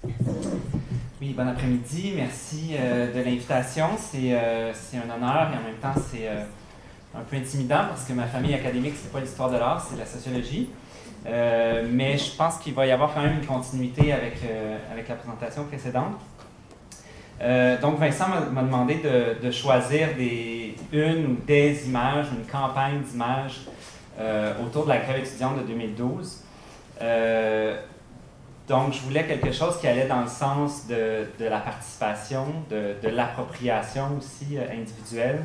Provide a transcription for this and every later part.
Oui, bon après-midi. Merci de l'invitation. C'est un honneur et en même temps, c'est un peu intimidant parce que ma famille académique, c'est pas l'histoire de l'art, c'est la sociologie. Mais je pense qu'il va y avoir quand même une continuité avec la présentation précédente. Donc, Vincent m'a demandé de choisir une ou des images, une campagne d'images autour de la grève étudiante de 2012. Donc, je voulais quelque chose qui allait dans le sens de la participation, de l'appropriation aussi individuelle,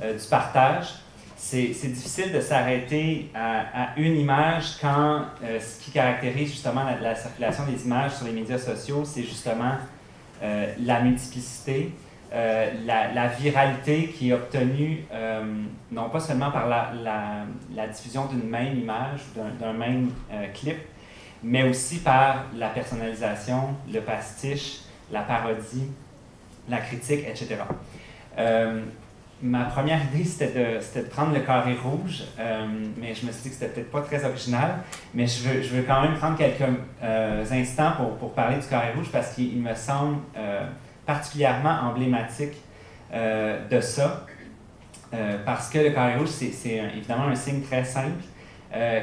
du partage. C'est difficile de s'arrêter à une image quand ce qui caractérise justement la circulation des images sur les médias sociaux, c'est justement la multiplicité, la viralité qui est obtenue non pas seulement par la diffusion d'une même image, d'un même clip, mais aussi par la personnalisation, le pastiche, la parodie, la critique, etc. Ma première idée, c'était de prendre le carré rouge, mais je me suis dit que c'était peut-être pas très original, mais je veux quand même prendre quelques instants pour parler du carré rouge parce qu'il me semble particulièrement emblématique de ça, parce que le carré rouge, c'est évidemment un signe très simple,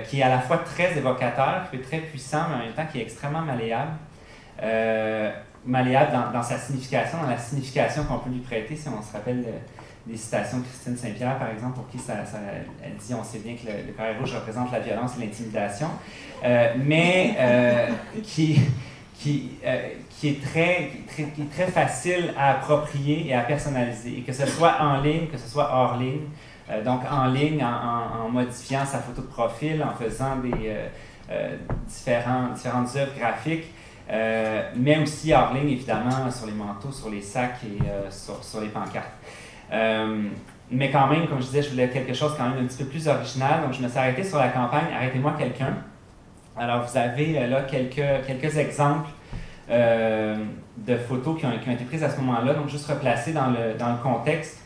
qui est à la fois très évocateur, qui est très puissant, mais en même temps qui est extrêmement malléable. Malléable dans sa signification, dans la signification qu'on peut lui prêter, si on se rappelle des citations de Christine Saint-Pierre, par exemple, pour qui elle dit « on sait bien que le carré rouge représente la violence et l'intimidation », mais qui est très facile à approprier et à personnaliser, et que ce soit en ligne, que ce soit hors ligne. Donc en ligne, en modifiant sa photo de profil, en faisant différentes œuvres graphiques, mais aussi hors ligne, évidemment, sur les manteaux, sur les sacs et sur les pancartes. Mais quand même, comme je disais, je voulais quelque chose quand même un petit peu plus original, donc je me suis arrêté sur la campagne « Arrêtez-moi quelqu'un ». Alors vous avez là quelques exemples de photos qui ont été prises à ce moment-là, donc juste replacées dans le contexte.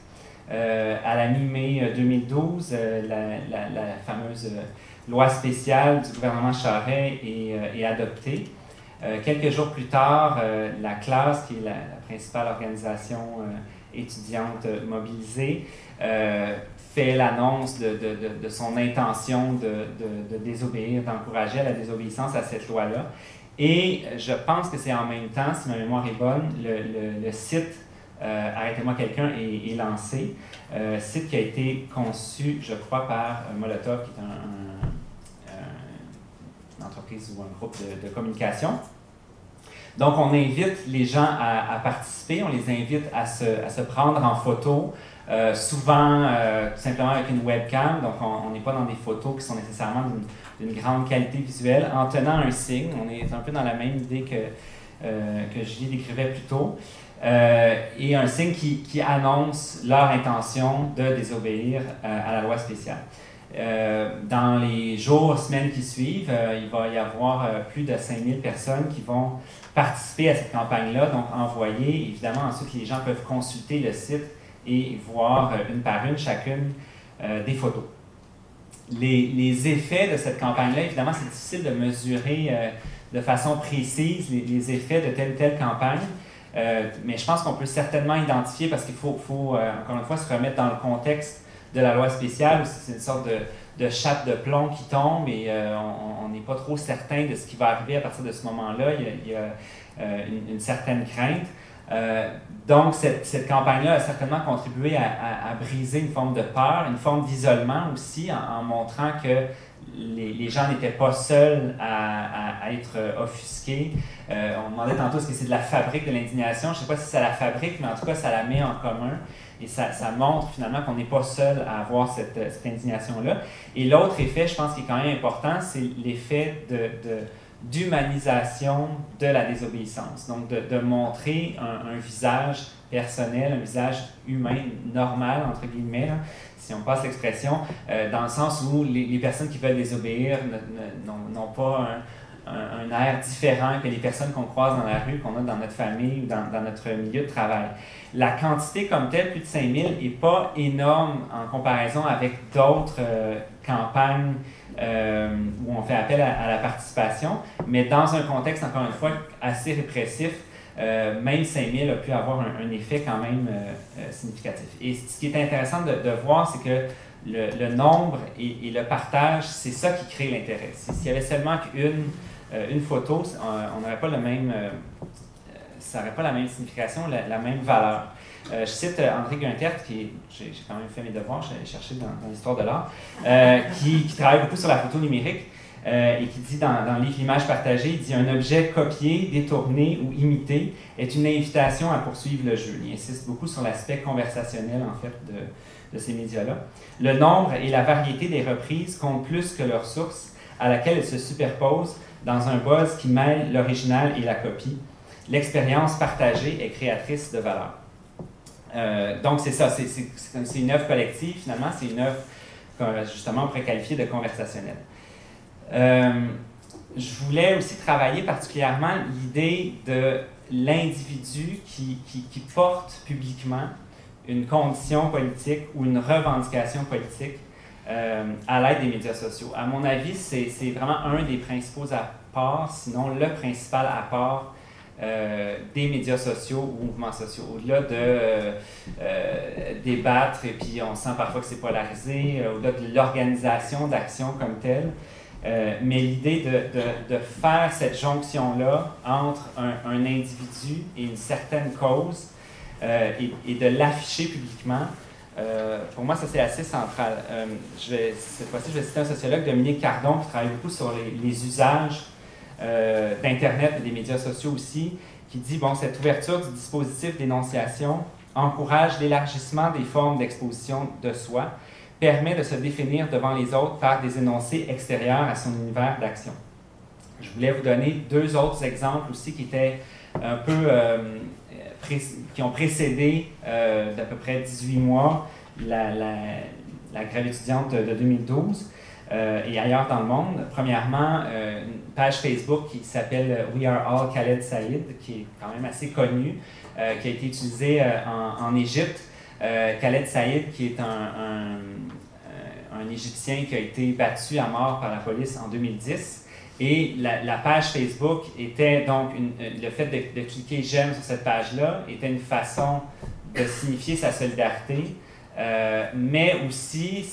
À la mi-mai 2012, la fameuse loi spéciale du gouvernement Charest est adoptée. Quelques jours plus tard, la classe, qui est la principale organisation étudiante mobilisée, fait l'annonce de son intention de désobéir, d'encourager à la désobéissance à cette loi-là. Et je pense que c'est en même temps, si ma mémoire est bonne, le site Arrêtez-moi quelqu'un est lancé. Site qui a été conçu, je crois, par Molotov, qui est une entreprise ou un groupe de communication. Donc, on invite les gens à participer, on les invite à se prendre en photo, souvent tout simplement avec une webcam, donc on n'est pas dans des photos qui sont nécessairement d'une grande qualité visuelle, en tenant un signe. On est un peu dans la même idée que Julie décrivait plus tôt. Et un signe qui annonce leur intention de désobéir à la loi spéciale. Dans les jours, semaines qui suivent, il va y avoir plus de 5000 personnes qui vont participer à cette campagne-là, donc envoyer. Évidemment, ensuite, les gens peuvent consulter le site et voir une par une, chacune, des photos. Les effets de cette campagne-là, évidemment, c'est difficile de mesurer de façon précise les effets de telle ou telle campagne. Mais je pense qu'on peut certainement identifier, parce qu'il faut encore une fois, se remettre dans le contexte de la loi spéciale, où c'est une sorte de chape de plomb qui tombe et on n'est pas trop certain de ce qui va arriver à partir de ce moment-là. Il y a une certaine crainte. Donc, cette campagne-là a certainement contribué à briser une forme de peur, une forme d'isolement aussi, en montrant que les gens n'étaient pas seuls à être offusqués. On demandait tantôt est-ce que c'est de la fabrique de l'indignation. Je ne sais pas si c'est la fabrique, mais en tout cas, ça la met en commun. Et ça montre finalement qu'on n'est pas seul à avoir cette indignation-là. Et l'autre effet, je pense, qui est quand même important, c'est l'effet d'humanisation de la désobéissance. Donc, de montrer un visage personnel, un visage humain, normal, entre guillemets, là, si on passe l'expression, dans le sens où les personnes qui veulent désobéir n'ont pas un air différent que les personnes qu'on croise dans la rue, qu'on a dans notre famille ou dans notre milieu de travail. La quantité comme telle, plus de 5000, n'est pas énorme en comparaison avec d'autres campagnes où on fait appel à la participation, mais dans un contexte, encore une fois, assez répressif, même 5000 a pu avoir un effet quand même significatif. Et ce qui est intéressant de voir, c'est que le nombre et le partage, c'est ça qui crée l'intérêt. S'il y avait seulement une photo, on n'aurait pas le même, ça n'aurait pas la même signification, la même valeur. Je cite André Guintert, j'ai quand même fait mes devoirs, je suis allé chercher dans l'histoire de l'art, qui travaille beaucoup sur la photo numérique et qui dit dans le livre L'image partagée, il dit « Un objet copié, détourné ou imité est une invitation à poursuivre le jeu ». Il insiste beaucoup sur l'aspect conversationnel, en fait, de ces médias-là. Le nombre et la variété des reprises comptent plus que leur source, à laquelle elles se superposent dans un buzz qui mêle l'original et la copie. L'expérience partagée est créatrice de valeur. Donc, c'est ça, c'est une œuvre collective, finalement, c'est une œuvre, justement, on pourrait qualifier de conversationnelle. Je voulais aussi travailler particulièrement l'idée de l'individu qui porte publiquement une condition politique ou une revendication politique à l'aide des médias sociaux. À mon avis, c'est vraiment un des principaux apports, sinon le principal apport des médias sociaux ou mouvements sociaux. Au-delà de débattre, et puis on sent parfois que c'est polarisé, au-delà de l'organisation d'actions comme telle, mais l'idée de faire cette jonction-là entre un individu et une certaine cause et de l'afficher publiquement, pour moi, ça c'est assez central. Cette fois-ci, je vais citer un sociologue, Dominique Cardon, qui travaille beaucoup sur les usages d'Internet et des médias sociaux aussi, qui dit, bon, cette ouverture du dispositif d'énonciation encourage l'élargissement des formes d'exposition de soi, permet de se définir devant les autres par des énoncés extérieurs à son univers d'action. Je voulais vous donner deux autres exemples aussi qui étaient un peu, qui ont précédé d'à peu près 18 mois la grève étudiante de 2012. Et ailleurs dans le monde. Premièrement, une page Facebook qui s'appelle We Are All Khaled Saïd, qui est quand même assez connue, qui a été utilisée en Égypte. Khaled Saïd, qui est un Égyptien qui a été battu à mort par la police en 2010. Et la page Facebook était donc, le fait de cliquer « J'aime » sur cette page-là était une façon de signifier sa solidarité, mais aussi,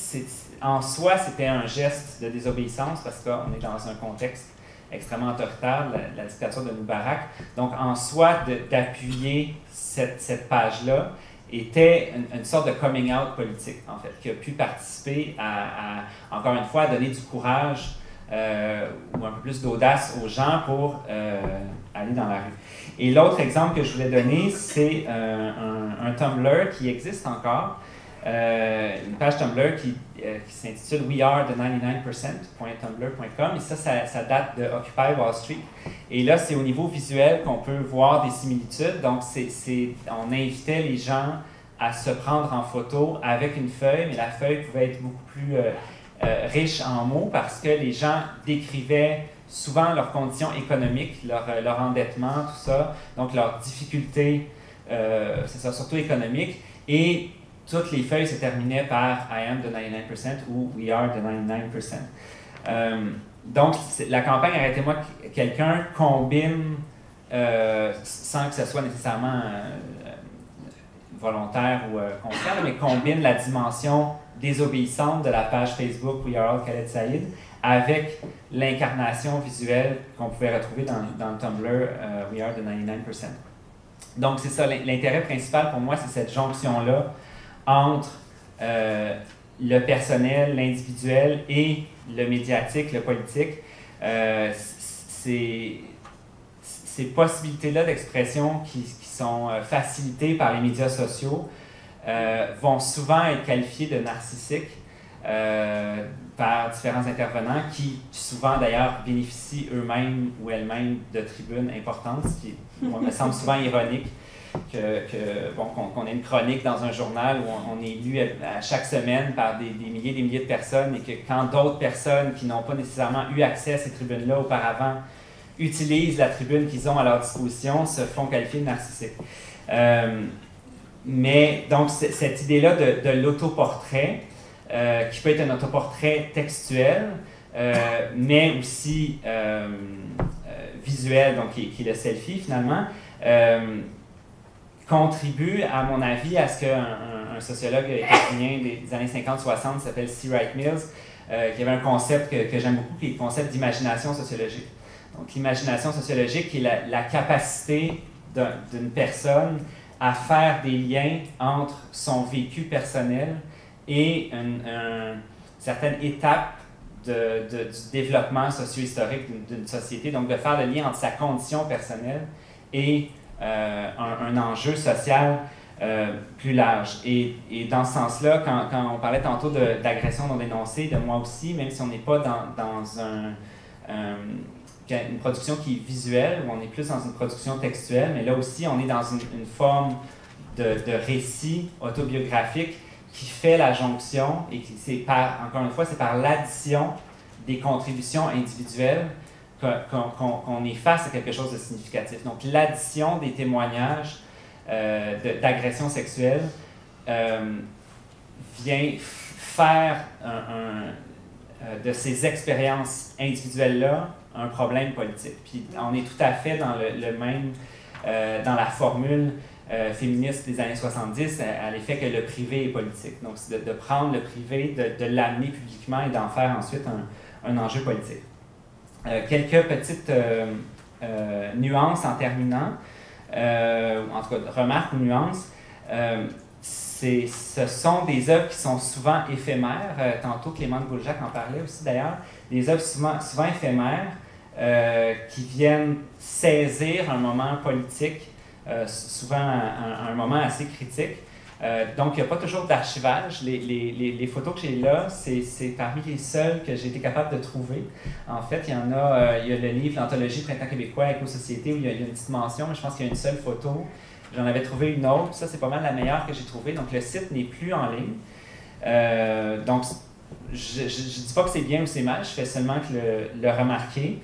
en soi, c'était un geste de désobéissance parce qu'on est dans un contexte extrêmement autoritaire, la dictature de Moubarak. Donc, en soi, d'appuyer cette page-là était une sorte de coming out politique, en fait, qui a pu participer encore une fois, à donner du courage ou un peu plus d'audace aux gens pour aller dans la rue. Et l'autre exemple que je voulais donner, c'est un Tumblr qui existe encore, une page Tumblr qui s'intitule We Are the 99%.tumblr.com, et ça date de Occupy Wall Street. Et là, c'est au niveau visuel qu'on peut voir des similitudes. Donc, on invitait les gens à se prendre en photo avec une feuille, mais la feuille pouvait être beaucoup plus riche en mots parce que les gens décrivaient souvent leurs conditions économiques, leur endettement, tout ça, donc leurs difficultés, c'est ça, surtout économiques, et toutes les feuilles se terminaient par I am the 99% ou We are the 99%. Donc, la campagne Arrêtez-moi quelqu'un combine, sans que ce soit nécessairement volontaire ou conscient, mais combine la dimension désobéissante de la page Facebook We Are All Khaled Saïd avec l'incarnation visuelle qu'on pouvait retrouver dans le Tumblr We Are the 99%. Donc, c'est ça, l'intérêt principal pour moi, c'est cette jonction-là entre le personnel, l'individuel et le médiatique, le politique. Ces possibilités-là d'expression qui sont facilitées par les médias sociaux vont souvent être qualifiées de narcissiques par différents intervenants qui souvent d'ailleurs bénéficient eux-mêmes ou elles-mêmes de tribunes importantes, ce qui me semble souvent ironique. Qu'on ait une chronique dans un journal où on est lu à chaque semaine par des milliers et des milliers de personnes et que quand d'autres personnes qui n'ont pas nécessairement eu accès à ces tribunes-là auparavant utilisent la tribune qu'ils ont à leur disposition, se font qualifier de narcissiques. Mais donc cette idée-là de l'autoportrait, qui peut être un autoportrait textuel, mais aussi visuel, donc qui est le selfie finalement, contribue, à mon avis, à ce qu'un sociologue états-unien des années 50-60 s'appelle C. Wright Mills, qui avait un concept que j'aime beaucoup, qui est le concept d'imagination sociologique. Donc, l'imagination sociologique, qui est la capacité d'une personne à faire des liens entre son vécu personnel et une certaine étape du développement socio-historique d'une société. Donc, de faire le lien entre sa condition personnelle et un enjeu social plus large. Et dans ce sens-là, quand on parlait tantôt d'agression non dénoncée, de moi aussi, même si on n'est pas dans une production qui est visuelle, où on est plus dans une production textuelle, mais là aussi, on est dans une forme de récit autobiographique qui fait la jonction, et encore une fois, c'est par l'addition des contributions individuelles qu'on est face à quelque chose de significatif. Donc, l'addition des témoignages d'agression sexuelle vient faire de ces expériences individuelles-là un problème politique. Puis, on est tout à fait dans le même, dans la formule féministe des années 70, à l'effet que le privé est politique. Donc, c'est de prendre le privé, de l'amener publiquement et d'en faire ensuite un enjeu politique. Quelques petites nuances en terminant, en tout cas remarques ou nuances. Ce sont des œuvres qui sont souvent éphémères. Tantôt, Clément de Bouljac en parlait aussi d'ailleurs. Des œuvres souvent éphémères qui viennent saisir un moment politique, souvent un moment assez critique. Donc, il n'y a pas toujours d'archivage. Les photos que j'ai là, c'est parmi les seules que j'ai été capable de trouver. En fait, il y a le livre, l'anthologie Printemps québécois, Éco-société, où il y a une petite mention, mais je pense qu'il y a une seule photo. J'en avais trouvé une autre. Ça, c'est pas mal la meilleure que j'ai trouvée. Donc, le site n'est plus en ligne. Donc, je ne dis pas que c'est bien ou c'est mal, je fais seulement que le remarquer.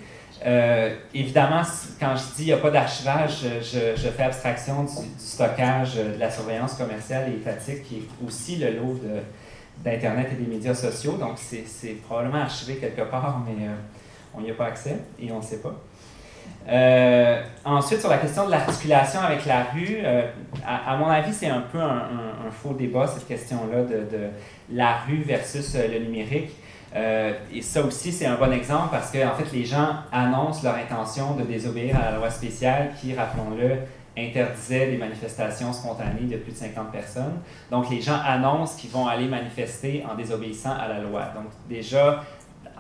Évidemment, quand je dis qu'il n'y a pas d'archivage, je fais abstraction du stockage, de la surveillance commerciale et étatique, qui est aussi le lot d'Internet et des médias sociaux. Donc, c'est probablement archivé quelque part, mais on n'y a pas accès et on ne sait pas. Ensuite, sur la question de l'articulation avec la rue, à mon avis, c'est un peu un faux débat, cette question-là de la rue versus le numérique. Et ça aussi, c'est un bon exemple parce que, en fait, les gens annoncent leur intention de désobéir à la loi spéciale qui, rappelons-le, interdisait les manifestations spontanées de plus de 50 personnes. Donc, les gens annoncent qu'ils vont aller manifester en désobéissant à la loi. Donc, déjà,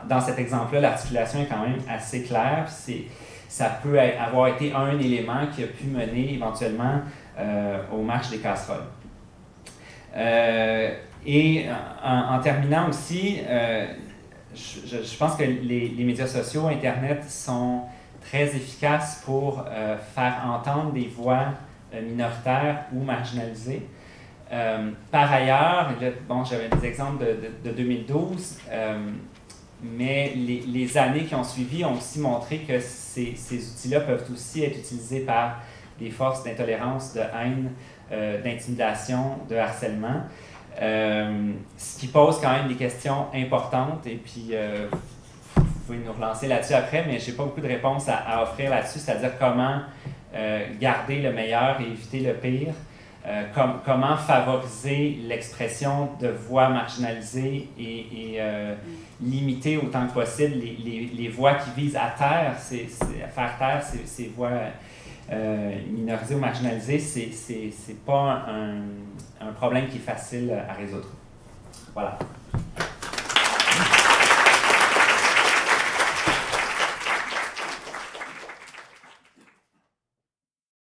dans cet exemple-là, l'articulation est quand même assez claire. Ça peut avoir été un élément qui a pu mener éventuellement aux marches des casseroles. Et en terminant aussi, je pense que les médias sociaux, Internet, sont très efficaces pour faire entendre des voix minoritaires ou marginalisées. Par ailleurs, bon, j'avais des exemples de 2012, mais les années qui ont suivi ont aussi montré que ces outils-là peuvent aussi être utilisés par des forces d'intolérance, de haine, d'intimidation, de harcèlement. Ce qui pose quand même des questions importantes, et puis vous pouvez nous relancer là-dessus après, mais je n'ai pas beaucoup de réponses à offrir là-dessus, c'est-à-dire comment garder le meilleur et éviter le pire, comment favoriser l'expression de voix marginalisées et limiter autant que possible les voix qui visent à taire, faire taire ces voix minorisées ou marginalisées. C'est pas un problème qui est facile à résoudre. Voilà.